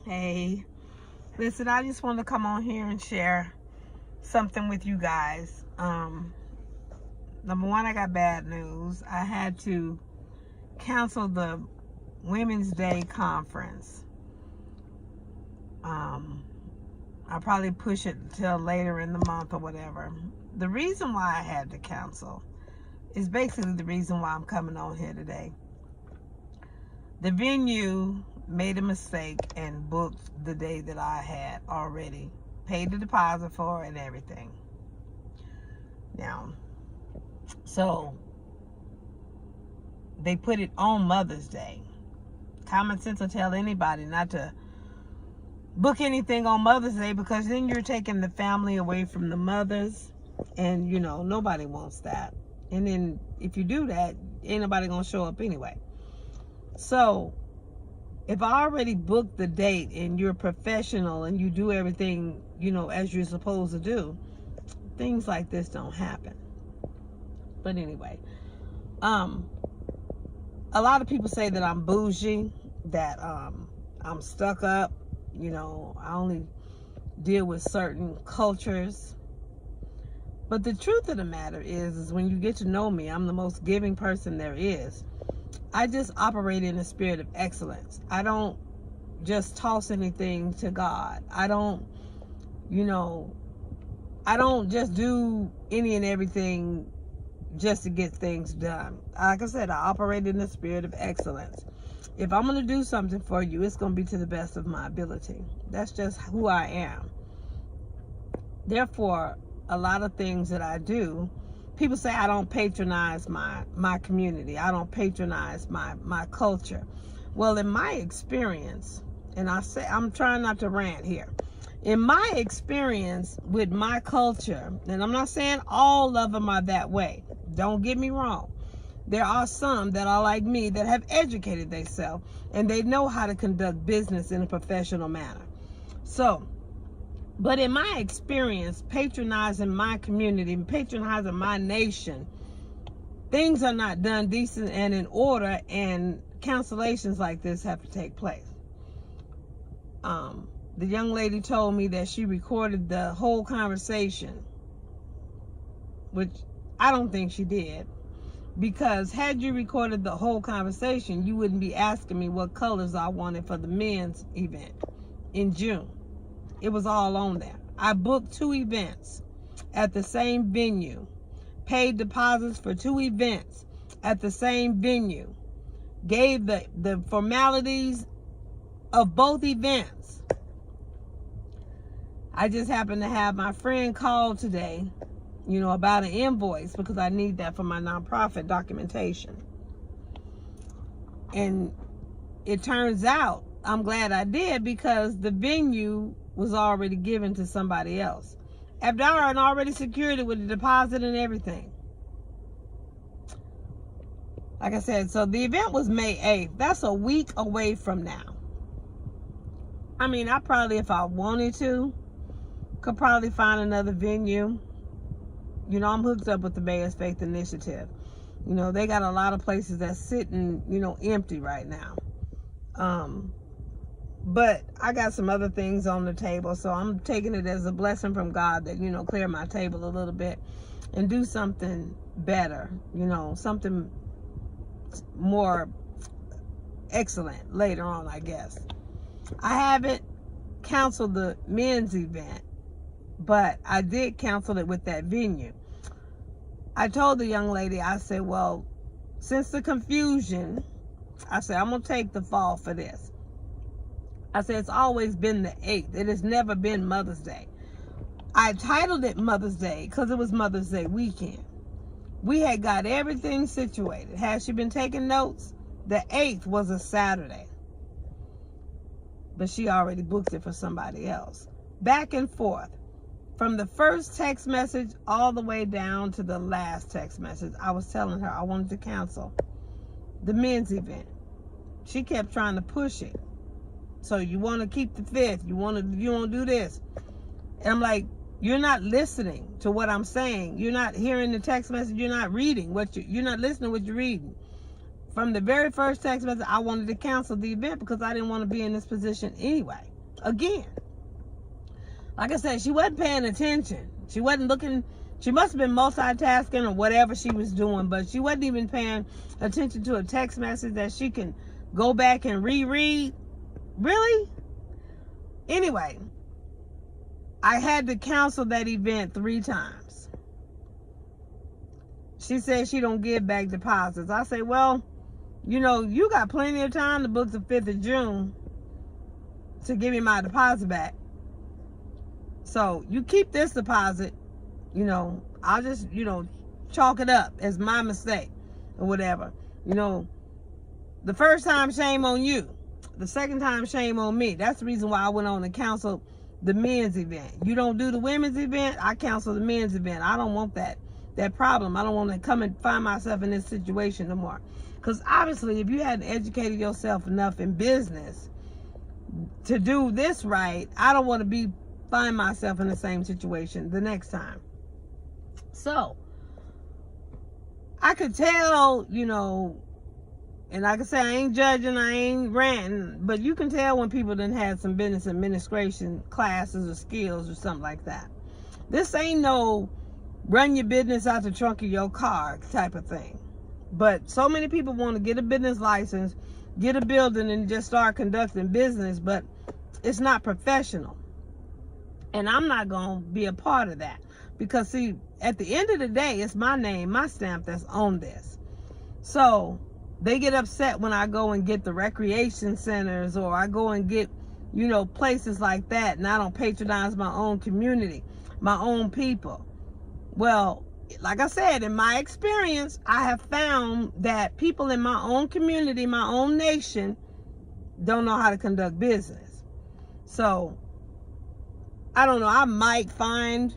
Hey, listen, I just want to come on here and share something with you guys. Number one, I got bad news. I had to cancel the Women's Day conference. I'll probably push it till later in the month or whatever. The reason why I had to cancel is basically the reason why I'm coming on here today. The venue made a mistake and booked the day that I had already paid the deposit for and everything. Now, so they put it on Mother's Day. Common sense will tell anybody not to book anything on Mother's Day, because then you're taking the family away from the mothers, and nobody wants that. And then if you do that, ain't nobody gonna show up anyway. So if I already booked the date and you're professional and you do everything, as you're supposed to do, things like this don't happen. But anyway, a lot of people say that I'm bougie, that I'm stuck up, I only deal with certain cultures. But the truth of the matter is when you get to know me, I'm the most giving person there is. I just operate in a spirit of excellence. I don't just toss anything to God. I don't just do any and everything just to get things done. Like I said, I operate in the spirit of excellence. If I'm going to do something for you, it's going to be to the best of my ability. That's just who I am. Therefore, a lot of things that I do, people say I don't patronize my community. I don't patronize my culture. Well, in my experience, and I'm trying not to rant here. In my experience with my culture, and I'm not saying all of them are that way. Don't get me wrong. There are some that are like me that have educated themselves and they know how to conduct business in a professional manner. So, but in my experience, patronizing my community, patronizing my nation, things are not done decent and in order, and cancellations like this have to take place. The young lady told me that she recorded the whole conversation, which I don't think she did, because had you recorded the whole conversation, you wouldn't be asking me what colors I wanted for the men's event in June. It was all on there. I booked 2 events at the same venue, paid deposits for 2 events at the same venue, gave the formalities of both events. I just happened to have my friend call today, about an invoice, because I need that for my nonprofit documentation. And it turns out, I'm glad I did, because the venue was already given to somebody else after I had already secured it with the deposit and everything. Like I said, so the event was May 8th. That's a week away from now. I mean, I probably, if I wanted to, could probably find another venue. I'm hooked up with the Mayor's Faith Initiative. They got a lot of places that's sitting, empty right now. But I got some other things on the table, so I'm taking it as a blessing from God that, clear my table a little bit and do something better, something more excellent later on, I guess. I haven't canceled the men's event, but I did cancel it with that venue. I told the young lady, I said, well, since the confusion, I said, I'm going to take the fall for this. I said, it's always been the 8th. It has never been Mother's Day. I titled it Mother's Day because it was Mother's Day weekend. We had got everything situated. Had she been taking notes, the 8th was a Saturday. But she already booked it for somebody else. Back and forth. From the first text message all the way down to the last text message, I was telling her I wanted to cancel the men's event. She kept trying to push it. So you want to keep the 5th. You want to do this. And I'm like, you're not listening to what I'm saying. You're not hearing the text message. You're not reading you're not listening to what you're reading. from the very first text message, I wanted to cancel the event because I didn't want to be in this position anyway. Again, like I said, she wasn't paying attention. She wasn't looking. She must have been multitasking or whatever she was doing, but she wasn't even paying attention to a text message that she can go back and reread. Really? Anyway, I had to cancel that event 3 times. She said she don't give back deposits. I say, well, you know, you got plenty of time to book the 5th of June to give me my deposit back. So you keep this deposit, you know, I'll just, you know, chalk it up as my mistake or whatever. You know, the first time, shame on you. The second time, shame on me. That's the reason why I went on and canceled the men's event. You don't do the women's event, I cancel the men's event. I don't want that problem. I don't want to come and find myself in this situation no more. Because obviously, if you hadn't educated yourself enough in business to do this right, I don't want to find myself in the same situation the next time. So, I could tell, you know, and like I say, I ain't judging, I ain't ranting, but you can tell when people done had some business administration classes or skills or something like that. This ain't no run your business out the trunk of your car type of thing. But so many people want to get a business license, get a building, and just start conducting business, but it's not professional. And I'm not going to be a part of that. Because, see, at the end of the day, it's my name, my stamp that's on this. So they get upset when I go and get the recreation centers, or I go and get, you know, places like that, and I don't patronize my own community, my own people. Well, like I said, in my experience, I have found that people in my own community, my own nation, don't know how to conduct business. So, I don't know, I might find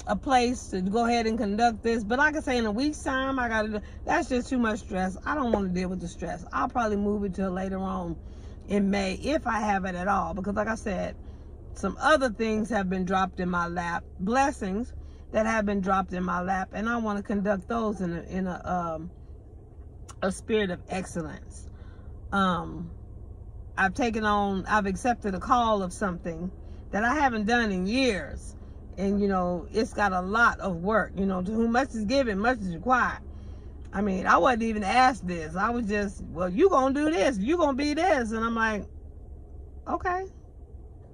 a place to go ahead and conduct this, but like I say, in a week's time, that's just too much stress. I don't want to deal with the stress. I'll probably move it till later on in May, if I have it at all, because like I said, some other things have been dropped in my lap, blessings that have been dropped in my lap, and I want to conduct those in a spirit of excellence. I've accepted a call of something that I haven't done in years. And, you know, it's got a lot of work. You know, to whom much is given, much is required. I mean, I wasn't even asked this. I was just, well, you gonna do this. You gonna be this. And I'm like, okay.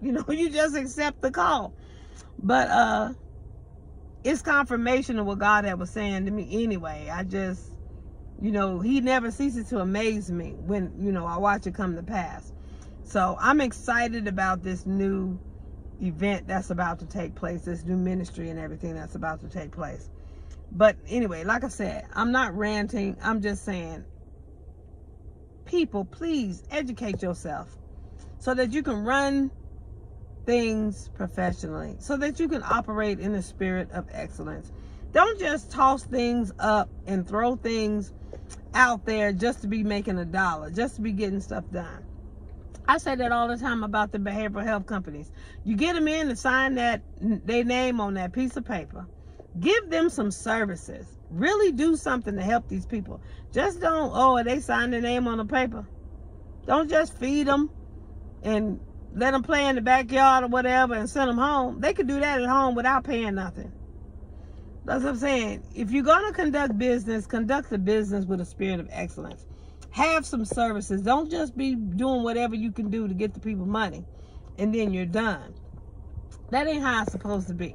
You know, you just accept the call. But it's confirmation of what God had was saying to me anyway. I just, you know, he never ceases to amaze me when, you know, I watch it come to pass. So I'm excited about this new event that's about to take place, this new ministry and everything that's about to take place. But anyway, like I said, I'm not ranting. I'm just saying, people, please educate yourself so that you can run things professionally, so that you can operate in the spirit of excellence. Don't just toss things up and throw things out there just to be making a dollar, just to be getting stuff done. I say that all the time about the behavioral health companies. You get them in to sign their name on that piece of paper. Give them some services. Really do something to help these people. Just don't, oh, they signed their name on the paper. Don't just feed them and let them play in the backyard or whatever and send them home. They could do that at home without paying nothing. That's what I'm saying. If you're going to conduct the business with a spirit of excellence. Have some services. Don't just be doing whatever you can do to get the people money and then you're done. That ain't how it's supposed to be.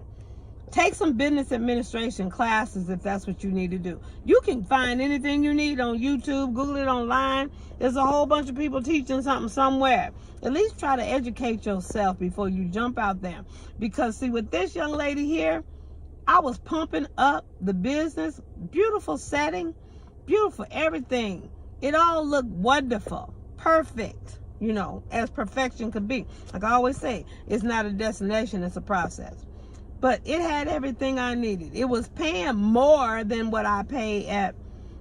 Take some business administration classes if that's what you need to do. You can find anything you need on YouTube, Google it online. There's a whole bunch of people teaching something somewhere. At least try to educate yourself before you jump out there. Because see, with this young lady here, I was pumping up the business. Beautiful setting, beautiful everything. It all looked wonderful, perfect, you know, as perfection could be. Like I always say, it's not a destination, it's a process. But it had everything I needed. It was paying more than what I pay at,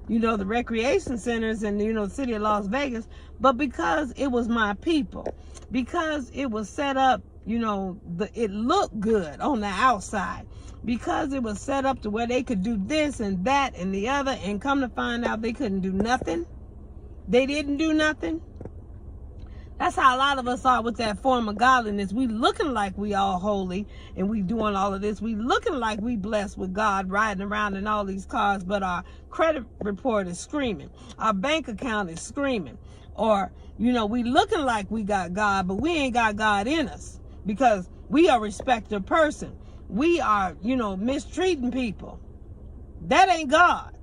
you know, the recreation centers in, you know, the city of Las Vegas. But because it was my people, because it was set up, you know, it looked good on the outside. Because it was set up to where they could do this and that and the other, and come to find out they couldn't do nothing. They didn't do nothing. That's how a lot of us are with that form of godliness. We looking like we all holy and we doing all of this. We looking like we blessed with God, riding around in all these cars, but our credit report is screaming. Our bank account is screaming. Or, you know, we looking like we got God, but we ain't got God in us because we are a respected person. We are, you know, mistreating people. That ain't God.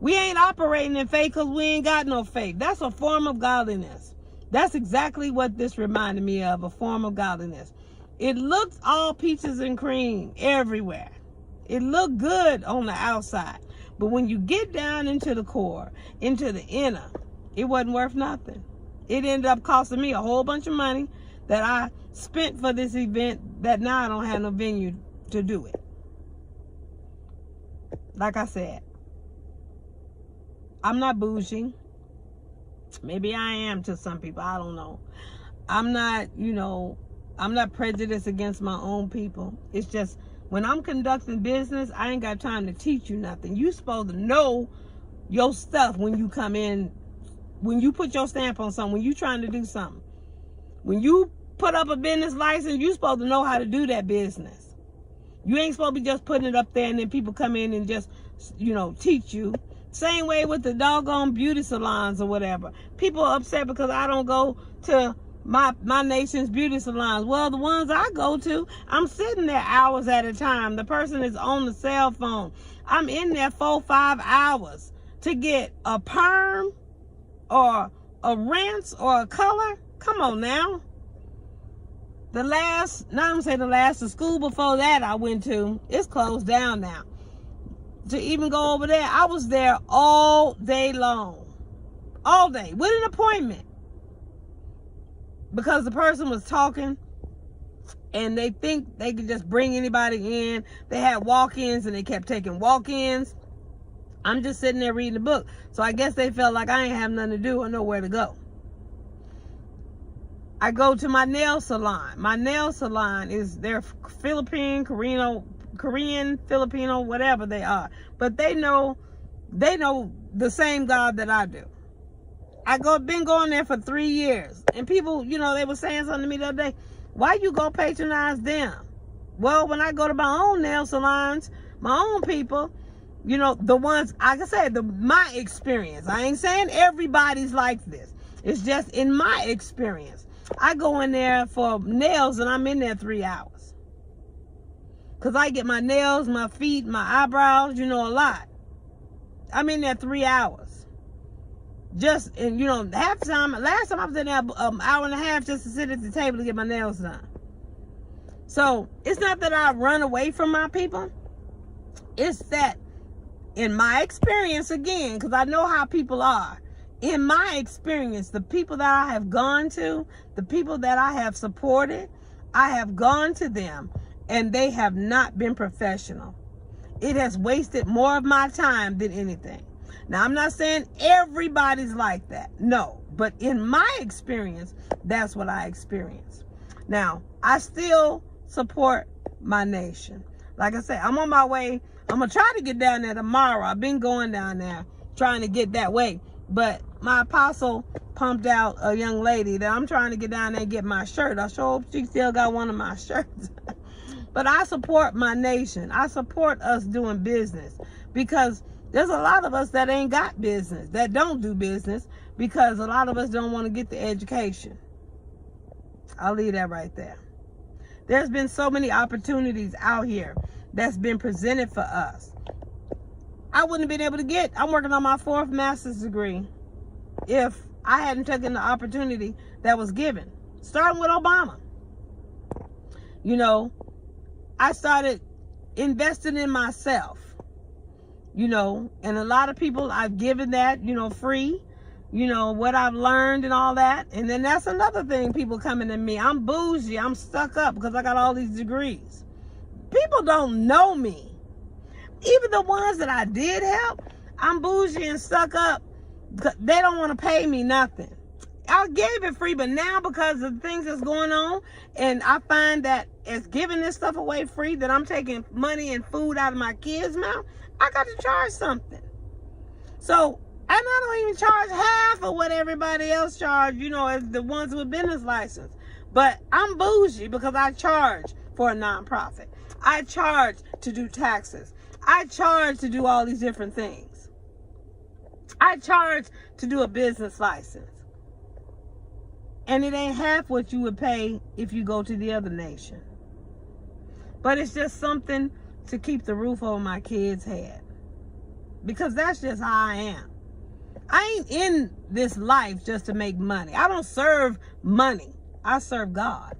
We ain't operating in faith because we ain't got no faith. That's a form of godliness. That's exactly what this reminded me of, a form of godliness. It looked all peaches and cream everywhere. It looked good on the outside. But when you get down into the core, into the inner, it wasn't worth nothing. It ended up costing me a whole bunch of money that I spent for this event that now I don't have no venue to do it. Like I said, I'm not bougie. Maybe I am to some people. I don't know. I'm not, you know, I'm not prejudiced against my own people. It's just when I'm conducting business, I ain't got time to teach you nothing. You supposed to know your stuff when you come in, when you put your stamp on something, when you trying to do something. When you put up a business license, you supposed to know how to do that business. You ain't supposed to be just putting it up there and then people come in and just, you know, teach you. Same way with the doggone beauty salons or whatever. People are upset because I don't go to my nation's beauty salons. Well, the ones I go to, I'm sitting there hours at a time. The person is on the cell phone. I'm in there 4-5 hours to get a perm or a rinse or a color. Come on now. The school before that I went to, it's closed down now. To even go over there, I was there all day long. All day, with an appointment. Because the person was talking and they think they could just bring anybody in. They had walk-ins and they kept taking walk-ins. I'm just sitting there reading the book. So I guess they felt like I ain't have nothing to do or nowhere to go. I go to my nail salon. My nail salon is they're Philippine, Korean, Filipino, whatever they are. But they know the same God that I do. Been going there for 3 years. And people, you know, they were saying something to me the other day. Why you go patronize them? Well, when I go to my own nail salons, my own people, you know, the ones, like I said, my experience. I ain't saying everybody's like this. It's just in my experience. I go in there for nails and I'm in there 3 hours. Because I get my nails, my feet, my eyebrows, you know, a lot. I'm in there 3 hours. Just, and you know, last time I was in there an hour and a half just to sit at the table to get my nails done. So, it's not that I run away from my people. It's that, in my experience, again, because I know how people are. In my experience, the people that I have gone to, the people that I have supported, I have gone to them and they have not been professional. It has wasted more of my time than anything. Now, I'm not saying everybody's like that. No, but in my experience, that's what I experienced. Now, I still support my nation. Like I said, I'm on my way. I'm going to try to get down there tomorrow. I've been going down there trying to get that way. But my apostle pumped out a young lady that I'm trying to get down there and get my shirt. I sure hope she still got one of my shirts. But I support my nation. I support us doing business because there's a lot of us that ain't got business, that don't do business because a lot of us don't want to get the education. I'll leave that right there. There's been so many opportunities out here that's been presented for us. I wouldn't have been able to get, I'm working on my 4th master's degree if I hadn't taken the opportunity that was given. Starting with Obama. You know, I started investing in myself. You know, and a lot of people I've given that, you know, free. You know, what I've learned and all that. And then that's another thing, people coming to me. I'm bougie, I'm stuck up because I got all these degrees. People don't know me. Even the ones that I did help, I'm bougie and stuck up. They don't want to pay me nothing. I gave it free, but now because of the things that's going on, and I find that as giving this stuff away free, that I'm taking money and food out of my kids' mouth, I got to charge something. So I don't even charge half of what everybody else charge, you know, as the ones with business license. But I'm bougie because I charge for a nonprofit. I charge to do taxes. I charge to do all these different things. I charge to do a business license. And it ain't half what you would pay if you go to the other nation. But it's just something to keep the roof over my kids' head. Because that's just how I am. I ain't in this life just to make money. I don't serve money. I serve God.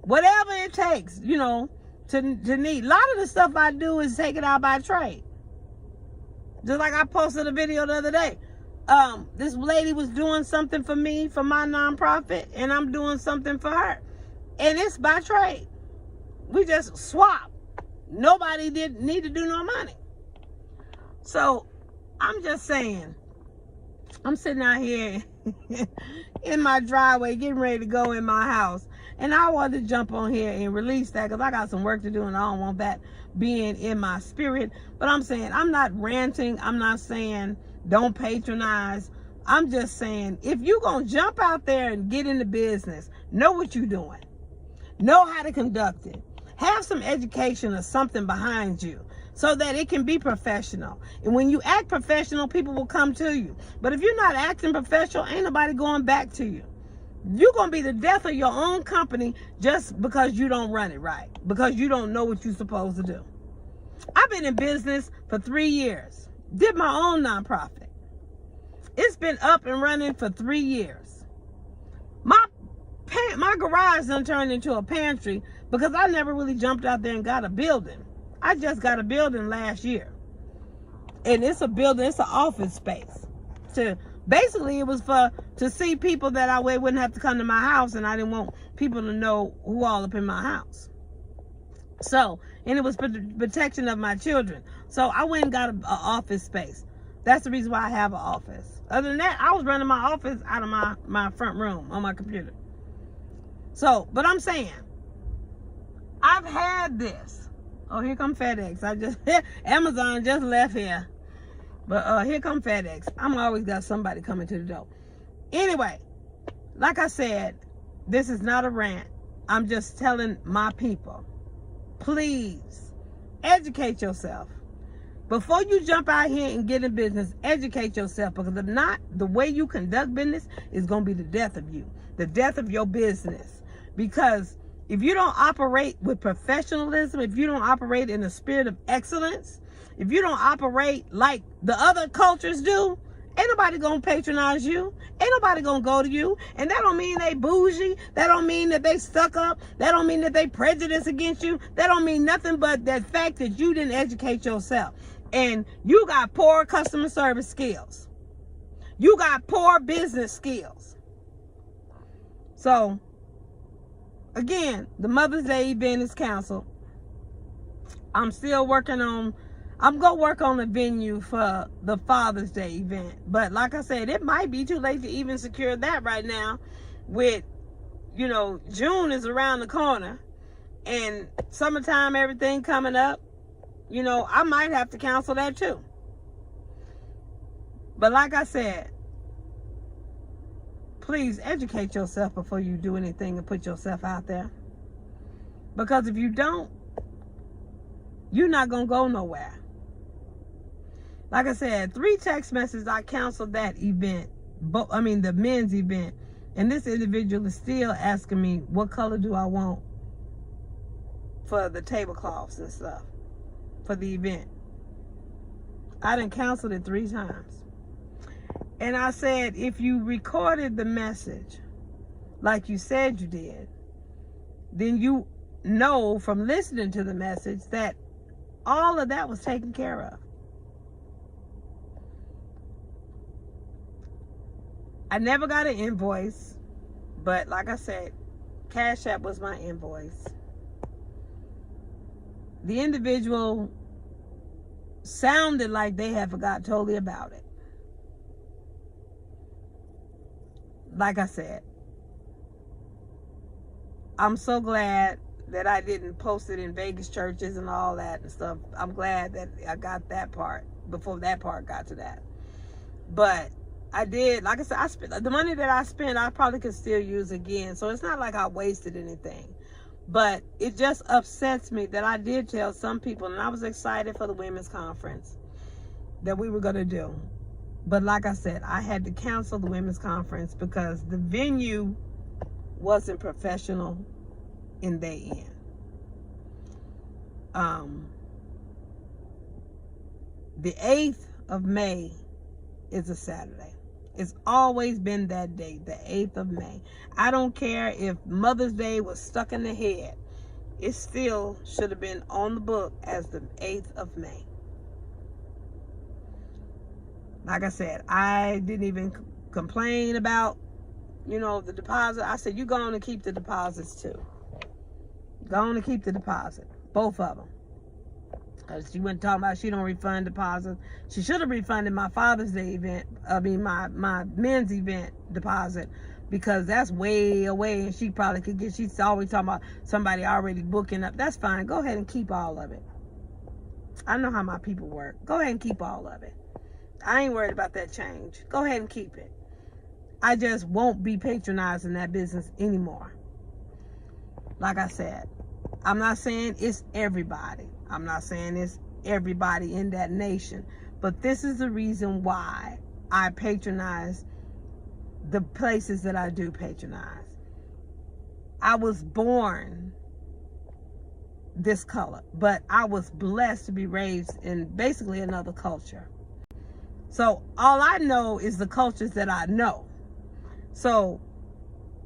Whatever it takes, you know, to need. A lot of the stuff I do is taken out by trade. Just like I posted a video the other day. This lady was doing something for me, for my nonprofit, and I'm doing something for her. And it's by trade. We just swap. Nobody did need to do no money. So, I'm just saying, I'm sitting out here in my driveway getting ready to go in my house. And I wanted to jump on here and release that because I got some work to do and I don't want that being in my spirit. But I'm saying, I'm not ranting. I'm not saying don't patronize. I'm just saying, if you're going to jump out there and get into business, know what you're doing. Know how to conduct it. Have some education or something behind you so that it can be professional. And when you act professional, people will come to you. But if you're not acting professional, ain't nobody going back to you. You're going to be the death of your own company just because you don't run it right, because you don't know what you're supposed to do. I've been in business for 3 years. Did my own nonprofit. It's been up and running for 3 years. My garage done turned into a pantry because I never really jumped out there and got a building. I just got a building last year. And it's a building, it's an office space. Basically, it was to see people that I wouldn't have to come to my house, and I didn't want people to know who all up in my house. So, and it was for the protection of my children. So I went and got an office space. That's the reason why I have an office. Other than that, I was running my office out of my front room on my computer. So, but I'm saying, I've had this. Oh, here come FedEx. Amazon just left here. But here come FedEx. I'm always got somebody coming to the door. Anyway, like I said, this is not a rant. I'm just telling my people, please educate yourself. Before you jump out here and get in business, educate yourself. Because if not, the way you conduct business is going to be the death of you. The death of your business. Because if you don't operate with professionalism, if you don't operate in a spirit of excellence, if you don't operate like the other cultures do, ain't nobody gonna patronize you. Ain't nobody gonna go to you. And that don't mean they bougie. That don't mean that they stuck up. That don't mean that they prejudice against you. That don't mean nothing but that fact that you didn't educate yourself. And you got poor customer service skills. You got poor business skills. So, again, the Mother's Day event is canceled. I'm still working on, I'm going to work on a venue for the Father's Day event. But like I said, it might be too late to even secure that right now with, you know, June is around the corner and summertime, everything coming up. You know, I might have to cancel that too. But like I said, please educate yourself before you do anything and put yourself out there. Because if you don't, you're not going to go nowhere. Like I said, 3 text messages, I canceled that event. The men's event. And this individual is still asking me, what color do I want for the tablecloths and stuff for the event. I done canceled it 3 times. And I said, if you recorded the message like you said you did, then you know from listening to the message that all of that was taken care of. I never got an invoice, but like I said, Cash App was my invoice. The individual sounded like they had forgot totally about it. Like I said, I'm so glad that I didn't post it in Vegas churches and all that and stuff. I'm glad that I got that part before that part got to that. But I did, like I said, I spent the money that I spent, I probably could still use again. So it's not like I wasted anything. But it just upsets me that I did tell some people, and I was excited for the women's conference that we were going to do. But like I said, I had to cancel the women's conference because the venue wasn't professional in their end. The 8th of May is a Saturday. It's always been that date, the 8th of May. I don't care if Mother's Day was stuck in the head. It still should have been on the book as the 8th of May. Like I said, I didn't even complain about, the deposit. I said, you go on and keep the deposits too. Go on and keep the deposit. Both of them. She went talking about she don't refund deposits. She should have refunded my Father's Day event. My men's event deposit, because that's way away, and she probably could get. She's always talking about somebody already booking up. That's fine. Go ahead and keep all of it. I know how my people work. Go ahead and keep all of it. I ain't worried about that change. Go ahead and keep it. I just won't be patronizing that business anymore. Like I said, I'm not saying it's everybody. I'm not saying it's everybody in that nation. But this is the reason why I patronize the places that I do patronize. I was born this color, but I was blessed to be raised in basically another culture. So all I know is the cultures that I know. So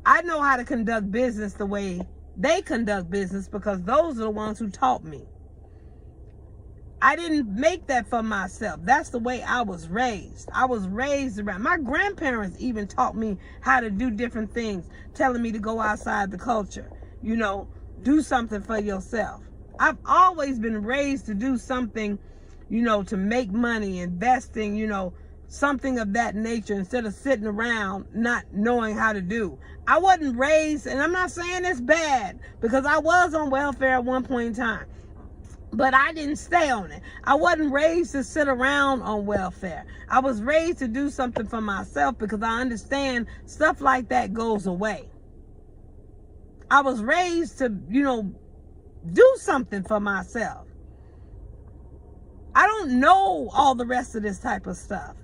I know how to conduct business the way they conduct business, because those are the ones who taught me. I didn't make that for myself. That's the way I was raised. I was raised around. My grandparents even taught me how to do different things, telling me to go outside the culture, do something for yourself. I've always been raised to do something, to make money, investing, something of that nature, instead of sitting around not knowing how to do. I wasn't raised, and I'm not saying it's bad, because I was on welfare at one point in time, but I didn't stay on it. I wasn't raised to sit around on welfare. I was raised to do something for myself, because I understand stuff like that goes away. I was raised to, do something for myself. I don't know all the rest of this type of stuff.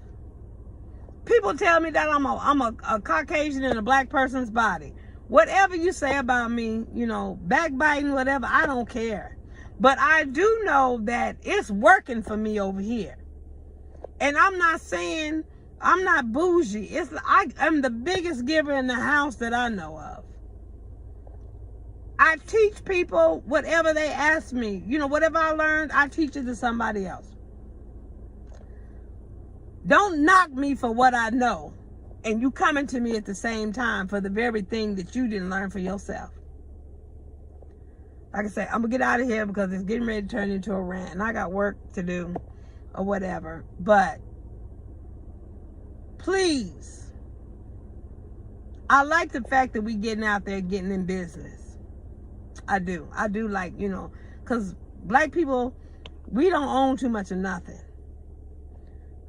People tell me that I'm a Caucasian in a black person's body. Whatever you say about me, backbiting, whatever, I don't care. But I do know that it's working for me over here. And I'm not saying I'm not bougie. I'm the biggest giver in the house that I know of. I teach people whatever they ask me. Whatever I learned, I teach it to somebody else. Don't knock me for what I know, and you coming to me at the same time for the very thing that you didn't learn for yourself. Like I said, I'm going to get out of here because it's getting ready to turn into a rant, and I got work to do or whatever. But please, I like the fact that we getting out there, getting in business. I do like, because black people, we don't own too much of nothing.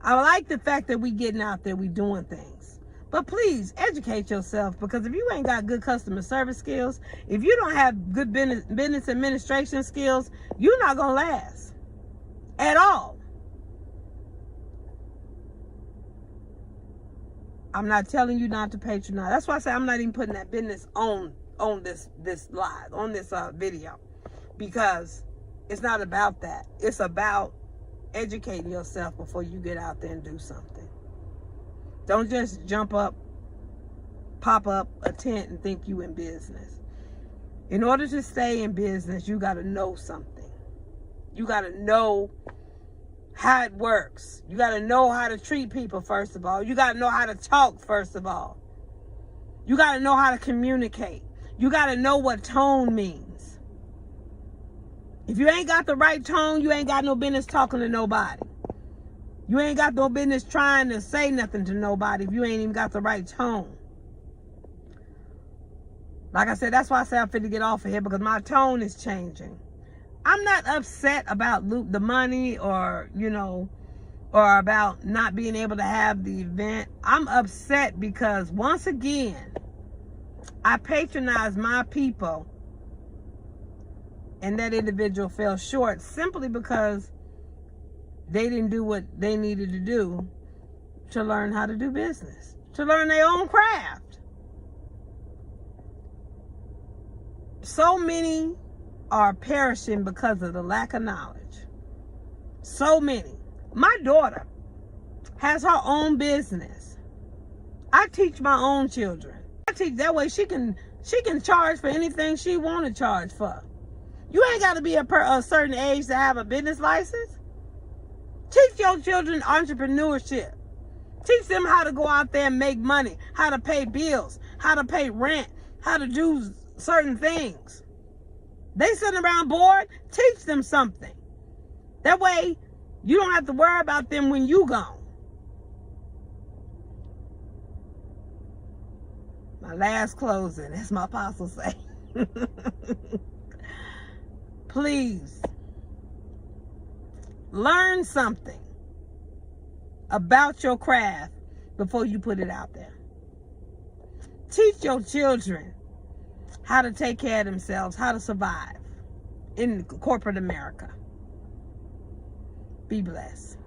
I like the fact that we getting out there, we doing things. But please, educate yourself, because if you ain't got good customer service skills, if you don't have good business administration skills, you're not going to last at all. I'm not telling you not to patronize. That's why I say I'm not even putting that business on this live, on this video, because it's not about that. It's about educating yourself before you get out there and do something. Don't just pop up a tent and think you in business. In order to stay in business, you got to know something. You got to know how it works. You got to know how to treat people, first of all. You got to know how to talk, first of all. You got to know how to communicate. You got to know what tone means. If you ain't got the right tone, you ain't got no business talking to nobody. You ain't got no business trying to say nothing to nobody if you ain't even got the right tone. Like I said, that's why I say I'm fit to get off of here, because my tone is changing. I'm not upset about the money or, or about not being able to have the event. I'm upset because, once again, I patronize my people and that individual fell short simply because they didn't do what they needed to do to learn how to do business, to learn their own craft. So many are perishing because of the lack of knowledge. So many. My daughter has her own business. I teach my own children. I teach that way she can charge for anything she want to charge for. You ain't got to be a certain age to have a business license. Teach your children entrepreneurship. Teach them how to go out there and make money, how to pay bills, how to pay rent, how to do certain things. They sitting around bored, teach them something. That way, you don't have to worry about them when you gone. My last closing, as my apostle say. Please, learn something about your craft before you put it out there. Teach your children how to take care of themselves, how to survive in corporate America. Be blessed.